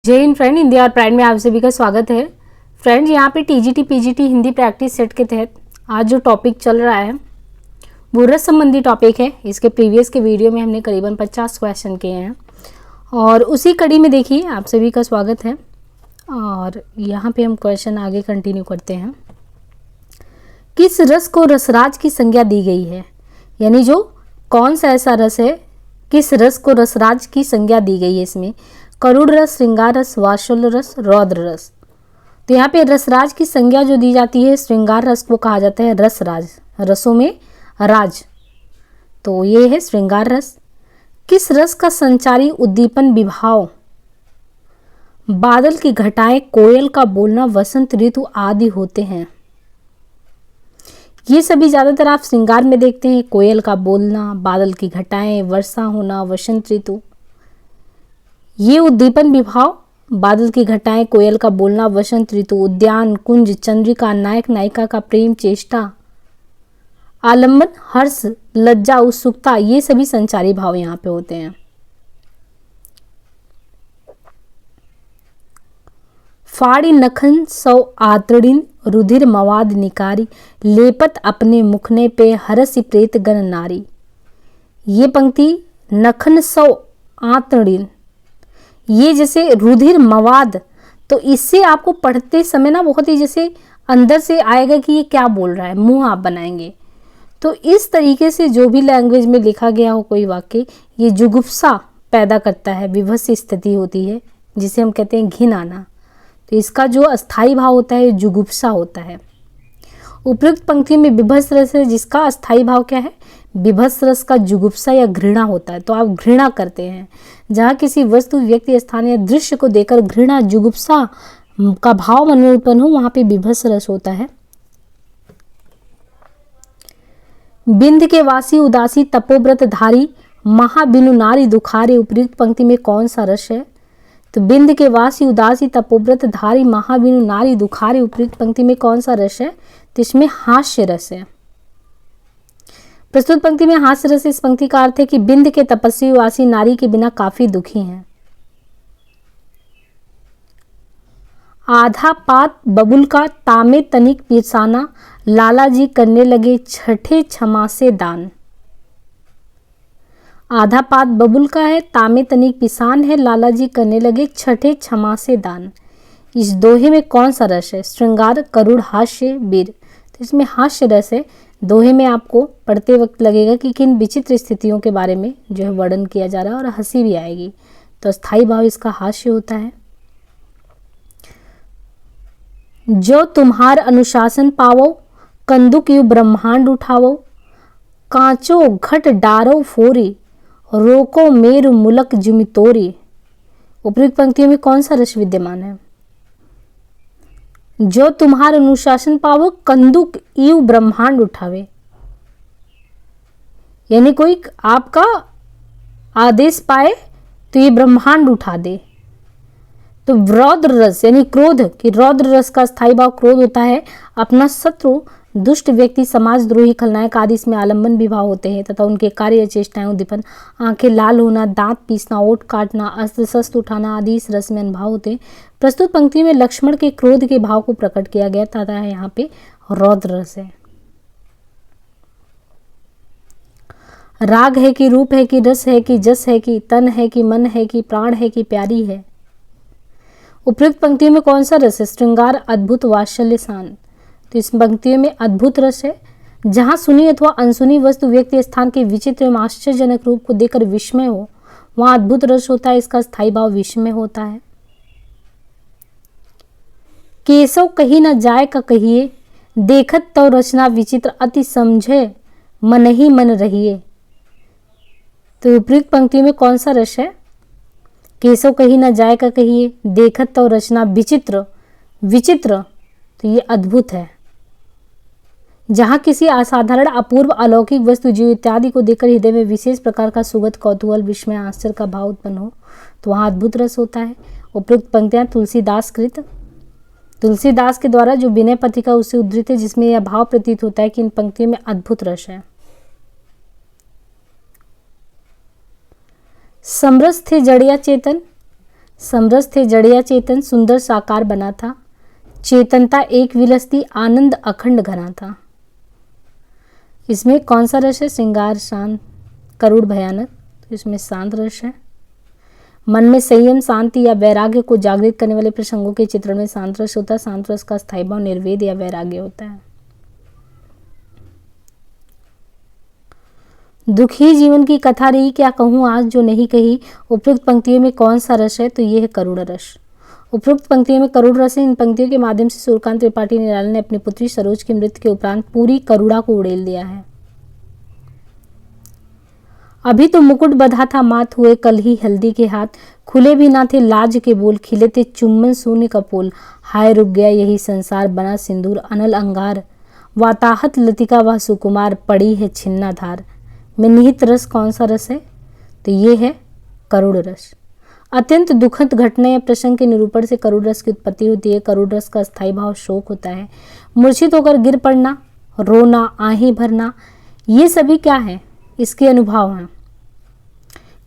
जय हिंद फ्रेंड, हिंदी और प्राइड में आप सभी का स्वागत है। फ्रेंड्स, यहाँ पे TGT PGT Hindi practice set के तहत आज जो टॉपिक चल रहा है वो रस संबंधी टॉपिक है। इसके प्रीवियस के वीडियो में हमने करीबन 50 क्वेश्चन किए हैं और उसी कड़ी में देखिए आप सभी का स्वागत है। और यहाँ पे हम क्वेश्चन आगे कंटिन्यू करते हैं। किस रस को रसराज की संज्ञा दी गई है? यानी जो कौन सा ऐसा रस है, किस रस को रसराज की संज्ञा दी गई है? इसमें करुण रस, श्रृंगार रस, वात्सल्य रस, रौद्र रस। तो यहाँ पे रसराज की संज्ञा जो दी जाती है, श्रृंगार रस को कहा जाता है रसराज, रसों में राज, तो ये है श्रृंगार रस। किस रस का संचारी उद्दीपन विभाव? बादल की घटाएं, कोयल का बोलना, वसंत ऋतु आदि होते हैं। ये सभी ज्यादातर आप श्रृंगार में देखते हैं। कोयल का बोलना, बादल की घटाएं, वर्षा होना, वसंत ऋतु, ये उद्दीपन विभाव, बादल की घटाएं, कोयल का बोलना, वसंत ऋतु, उद्यान, कुंज, चंद्रिका, नायक नायिका का प्रेम, चेष्टा, आलंबन, हर्ष, लज्जा, उत्सुकता, ये सभी संचारी भाव यहाँ पे होते हैं। फाड़ी नखन सौ आतड़िन, रुधिर मवाद निकारी, लेपत अपने मुखने पे, हरसि प्रेत गण नारी। ये पंक्ति नखन सौ आतड़िन, ये जैसे रुधिर मवाद, तो इससे आपको पढ़ते समय ना बहुत ही जैसे अंदर से आएगा कि ये क्या बोल रहा है, मुंह आप बनाएंगे। तो इस तरीके से जो भी लैंग्वेज में लिखा गया हो कोई वाक्य, ये जुगुप्सा पैदा करता है, विभत्स स्थिति होती है जिसे हम कहते हैं घिन आना। तो इसका जो अस्थाई भाव होता है जुगुप्सा होता है। उपयुक्त पंक्ति में विभत्स रस है जिसका अस्थाई भाव क्या है? विभत्स रस का जुगुप्सा या घृणा होता है। तो आप घृणा करते हैं, जहाँ किसी वस्तु, व्यक्ति, स्थान या दृश्य को देखकर घृणा, जुगुप्सा का भाव मन में उत्पन्न हो, वहां पे विभत्स रस होता है। बिंद के वासी उदासी, तपोव्रत धारी, महाबिनु नारी दुखारे। उपयुक्त पंक्ति में कौन सा रस है? तो बिंद के वासी उदासी, तपोव्रत धारी, महाबिनु नारी दुखारे। उपयुक्त पंक्ति में कौन सा रस है? तो इसमें हास्य रस है। प्रस्तुत पंक्ति में हास्य रस, इस पंक्ति का अर्थ है कि बिंद के तपस्वी वासी नारी के बिना काफी दुखी हैं। आधा पात बबुल का, तामे तनिक पिसाना, लाला जी करने लगे छठे क्षमा से दान। आधा पात बबुल का है, तामे तनिक पिसान है, लाला जी करने लगे छठे क्षमा से दान। इस दोहे में कौन सा रस है? श्रृंगार, करुण, हास्य, वीर। तो इसमें हास्य रस है। दोहे में आपको पढ़ते वक्त लगेगा कि किन विचित्र स्थितियों के बारे में जो है वर्णन किया जा रहा है और हंसी भी आएगी। तो स्थायी भाव इसका हास्य होता है। जो तुम्हार अनुशासन पावो, कंदुक यु ब्रह्मांड उठावो, कांचो घट डारो फोरी, रोको मेरु मुलक जुमितोरी। उपयुक्त पंक्तियों में कौन सा रस विद्यमान है? जो तुम्हार अनुशासन पावो, कंदुक यु ब्रह्मांड उठावे, यानी कोई आपका आदेश पाए तो ये ब्रह्मांड उठा दे। तो रौद्र रस यानी क्रोध, कि रौद्र रस का स्थायी भाव क्रोध होता है। अपना शत्रु, दुष्ट व्यक्ति, समाजद्रोही, खलनायक आदि इसमें आलंबन विभाव होते हैं तथा उनके कार्य, चेष्टाएं, उद्दीपन, आंखें लाल होना, दांत पीसना, ओठ काटना, अस्त्र शस्त्र उठाना आदि इस रस में अनुभव होते हैं। प्रस्तुत पंक्ति में लक्ष्मण के क्रोध के भाव को प्रकट किया गया तथा यहाँ पे रौद्र रस है। राग है कि रूप है कि रस है कि जस है कि तन है कि मन है कि प्राण है कि प्यारी है। उपयुक्त पंक्तियों में कौन सा रस है? श्रृंगार, अद्भुत, वात्सल्य, शांत। तो इस पंक्तियों में अद्भुत रस है। जहां सुनी अथवा अनसुनी वस्तु, व्यक्ति, स्थान के विचित्र एवं आश्चर्यजनक रूप को देखकर विस्मय हो, वहां अद्भुत रस होता है। इसका स्थायी भाव विस्मय होता है। केशव कही न जाय का कहिए, देखत तो रचना विचित्र, अति समझे मन ही मन रहिए। तो उपयुक्त पंक्तियों में कौन सा रस है? केशव कही न जाय का कहिए, देखत तो रचना विचित्र, विचित्र, तो ये अद्भुत है। जहाँ किसी असाधारण, अपूर्व, अलौकिक वस्तु, जीव इत्यादि को देखकर हृदय में विशेष प्रकार का सुगत, कौतूहल, विस्मय, आश्चर्य का भाव उत्पन्न हो, तो वहाँ अद्भुत रस होता है। उपयुक्त पंक्तियाँ तुलसीदास कृत, तुलसीदास के द्वारा जो विनय पत्रिका उससे उद्धृत है, जिसमें यह भाव प्रतीत होता है कि इन पंक्तियों में अद्भुत रस है। समरस थे जड़िया चेतन, समरस थे जड़िया चेतन, सुंदर साकार बना था। चेतनता एक विलसती, आनंद अखंड घना था। इसमें कौन सा रस है? श्रृंगार, शांत, करुण, भयानक। तो इसमें शांत रस है। मन में संयम, शांति या वैराग्य को जागृत करने वाले प्रसंगों के चित्रण में शांत रस होता है। शांत रस का स्थायी भाव निर्वेद या वैराग्य होता है। दुखी जीवन की कथा रही, क्या कहूँ आज जो नहीं कही। उपयुक्त पंक्तियों में कौन सा रस है? तो ये है करुण रस। उपयुक्त पंक्तियों में करुण रस है। इन पंक्तियों के माध्यम से सूर्यकांत त्रिपाठी निराला ने अपनी पुत्री सरोज की मृत्यु के उपरांत पूरी करुणा को उड़ेल दिया है। अभी तो मुकुट बंधा था माथ, हुए कल ही हल्दी के हाथ। खुले भी ना थे लाज के बोल, खिले थे चुम्बन शून्य का पोल। हाय रुक गया यही संसार, बना सिंदूर अनल अंगार। वाताहत लतिका वह सुकुमार, पड़ी है छिन्ना धार। में निहित रस कौन सा रस है? तो ये है करुण रस। अत्यंत दुखद घटना या प्रसंग के निरूपण से करुण रस की उत्पत्ति होती है। करुण रस का स्थायी भाव शोक होता है। मूर्छित होकर गिर पड़ना, रोना, आहें भरना, ये सभी क्या है? इसके अनुभव हैं।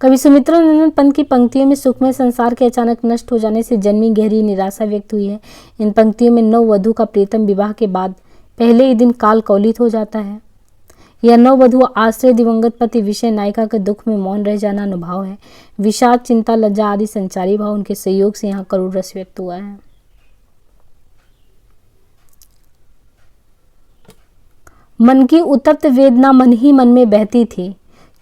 कवि सुमित्रानंद पंत की पंक्तियों में सुखमय संसार के अचानक नष्ट हो जाने से जन्मी गहरी निराशा व्यक्त हुई है। इन पंक्तियों में नववधू का प्रीतम विवाह के बाद पहले ही दिन काल कौलित हो जाता है। यह नववधू आश्रय दिवंगत पति विषय नायिका के दुख में मौन रह जाना अनुभव है। विषाद, चिंता, लज्जा आदि संचारी भाव उनके सहयोग से यहाँ करुण रस व्यक्त हुआ है। मन की उत्तप्त वेदना मन ही मन में बहती थी।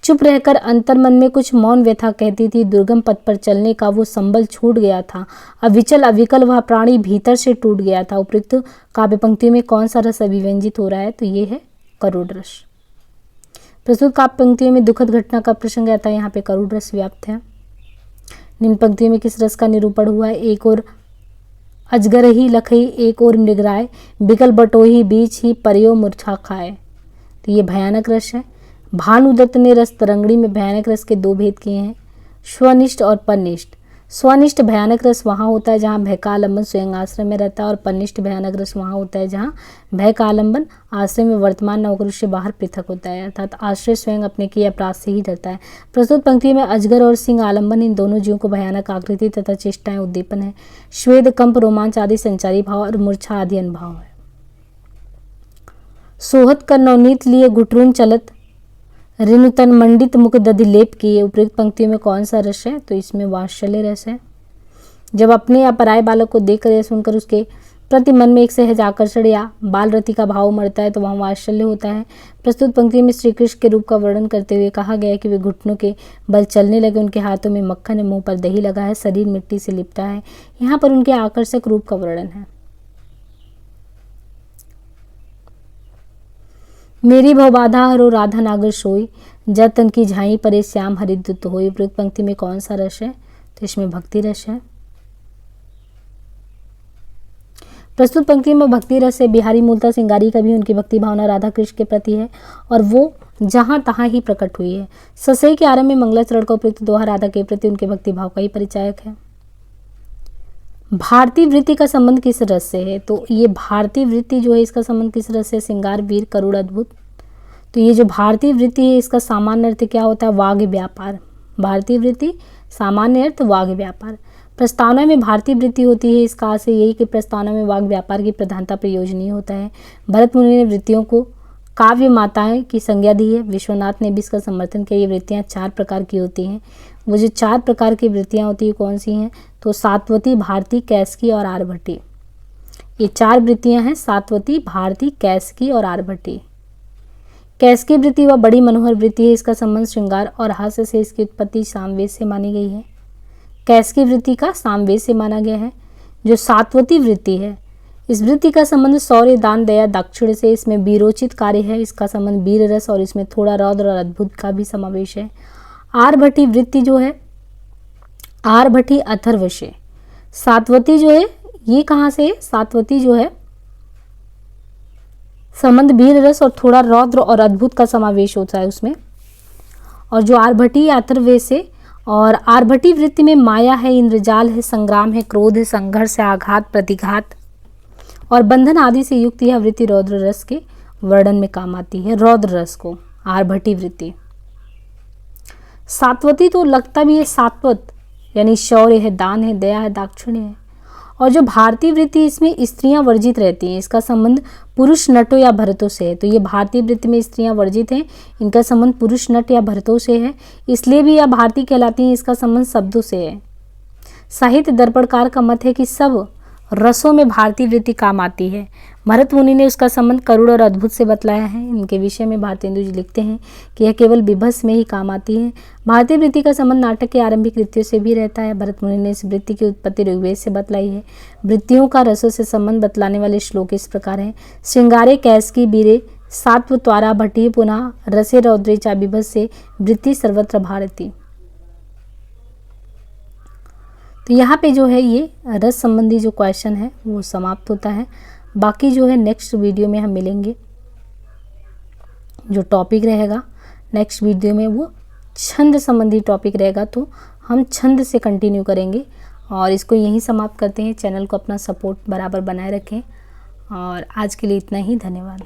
चुप रहकर अंतर मन में कुछ मौन व्यथा कहती थी। दुर्गम पथ पर चलने का वो संबल छूट गया था। अविचल अविकल वह प्राणी भीतर से टूट गया था। उपयुक्त काव्य पंक्ति में कौन सा रस अभिव्यंजित हो रहा है? तो ये है करुण रस। प्रस्तुत काव्य पंक्तियों में दुखद घटना का प्रसंग आता है, यहाँ पे करुण रस व्याप्त है। निम्न पंक्तियों में किस रस का निरूपण हुआ है? एक और अजगर ही लखई, एक और मृगराय, बिकल बटोही बीच ही परियो मूर्छा खाए। तो ये भयानक रस है। भानुदत्त ने रस तरंगड़ी में भयानक रस के दो भेद किए हैं, स्वनिष्ठ और परनिष्ठ। स्वनिष्ठ भयानक रस वहाँ होता है जहाँ भय का आलम्बन स्वयं आश्रय में रहता है, और परनिष्ठ भयानक रस वहाँ होता है जहाँ भय का आलम्बन आश्रय में वर्तमान न होकर उससे बाहर पृथक होता है, अर्थात आश्रय स्वयं अपने किए अपराध से ही डरता है। प्रस्तुत पंक्ति में अजगर और सिंह आलम्बन इन दोनों जीवों को भयानक आकृति तथा चेष्टाएं उद्दीपन है। श्वेद, कंप, रोमांच आदि संचारी भाव और मूर्छा आदि अनुभव है। सोहत कर नवनीत लिए घुटरून चलत, रिनुतन मंडित मुख दधि लेप किए। उपयुक्त पंक्तियों में कौन सा रस है? तो इसमें वात्सल्य रस है। जब अपने या पराये बालक को देखकर या सुनकर उसके प्रति मन में एक सहज आकर्षण या बाल रति का भाव उमड़ता है तो वहाँ वात्सल्य होता है। प्रस्तुत पंक्ति में श्री कृष्ण के रूप का वर्णन करते हुए कहा गया है कि वे घुटनों के बल चलने लगे, उनके हाथों में मक्खन है, मुंह पर दही लगा है, शरीर मिट्टी से लिपटा है। यहाँ पर उनके आकर्षक रूप का वर्णन है। मेरी भवबाधा हरो राधा नागर सोई, जतन की झाई परे श्याम हरिद्युत होई। उपयुक्त पंक्ति में कौन सा रस है? तो इसमें भक्ति रस है। प्रस्तुत पंक्ति में भक्ति रस है। बिहारी मूलतः सिंगारी का भी उनकी भक्ति भावना राधा कृष्ण के प्रति है और वो जहाँ तहाँ ही प्रकट हुई है। ससई के आरंभ में मंगलाचरण का उपयुक्त दोहा राधा के प्रति उनके भक्ति भाव का ही परिचायक है। भारतीय वृत्ति का संबंध किस रस से है? तो ये भारतीय वृत्ति जो है इसका संबंध किस रस से? श्रृंगार, वीर, करुण, अद्भुत। तो ये जो भारतीय वृत्ति है इसका सामान्य अर्थ क्या होता है? वाग व्यापार। भारतीय वृत्ति सामान्य अर्थ वाग व्यापार। प्रस्तावना में भारतीय वृत्ति होती है, इसका आशय यही कि प्रस्तावना में वाग व्यापार की प्रधानता प्रयोजनीय होता है। भरत मुनि ने वृत्तियों को काव्य माताएं की संज्ञा दी है। विश्वनाथ ने भी इसका समर्थन किया। ये वृत्तियाँ 4 प्रकार की होती हैं। वो जो 4 प्रकार की वृत्तियाँ होती है कौन सी हैं? तो सात्वती, भारती, कैसकी और आर्यभट्टी। ये 4 वृत्तियाँ हैं, सात्वती, भारती, कैसकी और आर्यभट्टी। कैसकी वृत्ति वह बड़ी मनोहर वृत्ति है। इसका संबंध श्रृंगार और हास्य से, इसकी उत्पत्ति सामवेद से मानी गई है। कैसकी वृत्ति का सामवेद से माना गया है। जो सात्वती वृत्ति है इस वृत्ति का संबंध शौर्य, दान, दया, दाक्षिण्य से। इसमें वीरोचित कार्य है। इसका संबंध वीर रस और इसमें थोड़ा रौद्र और अद्भुत का भी समावेश है। आर्यभट्टी वृत्ति जो है, आर्यभट्टी अथर्व से। सात्वती जो है ये कहाँ से है? सात्वती जो है संबंध वीर रस और थोड़ा रौद्र और अद्भुत का समावेश होता है उसमें। और जो आर्यभट्टी अथर्व से, और आर्यभट्टी वृत्ति में माया है, इंद्रजाल है, संग्राम है, क्रोध है, संघर्ष है, आघात, प्रतिघात और बंधन आदि से युक्त यह वृत्ति रौद्र रस के वर्णन में काम आती है। रौद्र रस को आर्यभट्टी वृत्ति। सात्वती तो लगता भी है सात्वत यानी शौर्य है, दान है, दया है, दाक्षिण्य है। और जो भारतीय वृत्ति, इसमें स्त्रियां वर्जित रहती हैं, इसका संबंध पुरुष नटों या भरतों से है। तो ये भारतीय वृत्ति में स्त्रियां वर्जित हैं, इनका संबंध पुरुष नट या भरतों से है, इसलिए भी यह भारतीय कहलाती हैं, इसका संबंध शब्दों से है। साहित्य दर्पणकार का मत है कि सब रसों में भारतीय वृत्ति काम आती है। भरत मुनि ने उसका संबंध करुण और अद्भुत से बतलाया है। इनके विषय में भारतेंदु जी लिखते हैं कि यह केवल विभस में ही काम आती है। भारतीय वृत्ति का संबंध नाटक के आरंभिक कृत्यों से भी रहता है। भरत मुनि ने इस वृत्ति की उत्पत्ति ऋग्वेद से बतलाई है। वृत्तियों का रसों से संबंध बतलाने वाले श्लोक इस प्रकार हैं। श्रृंगारे कैसकी बीरे सात्व त्वारा भट्टी पुनः रसे रौद्रे चा विभस से वृत्ति सर्वत्र भारती। तो यहाँ पे जो है ये रस संबंधी जो क्वेश्चन है वो समाप्त होता है। बाकी जो है नेक्स्ट वीडियो में हम मिलेंगे। जो टॉपिक रहेगा नेक्स्ट वीडियो में वो छंद संबंधी टॉपिक रहेगा, तो हम छंद से कंटिन्यू करेंगे। और इसको यहीं समाप्त करते हैं। चैनल को अपना सपोर्ट बराबर बनाए रखें और आज के लिए इतना ही। धन्यवाद।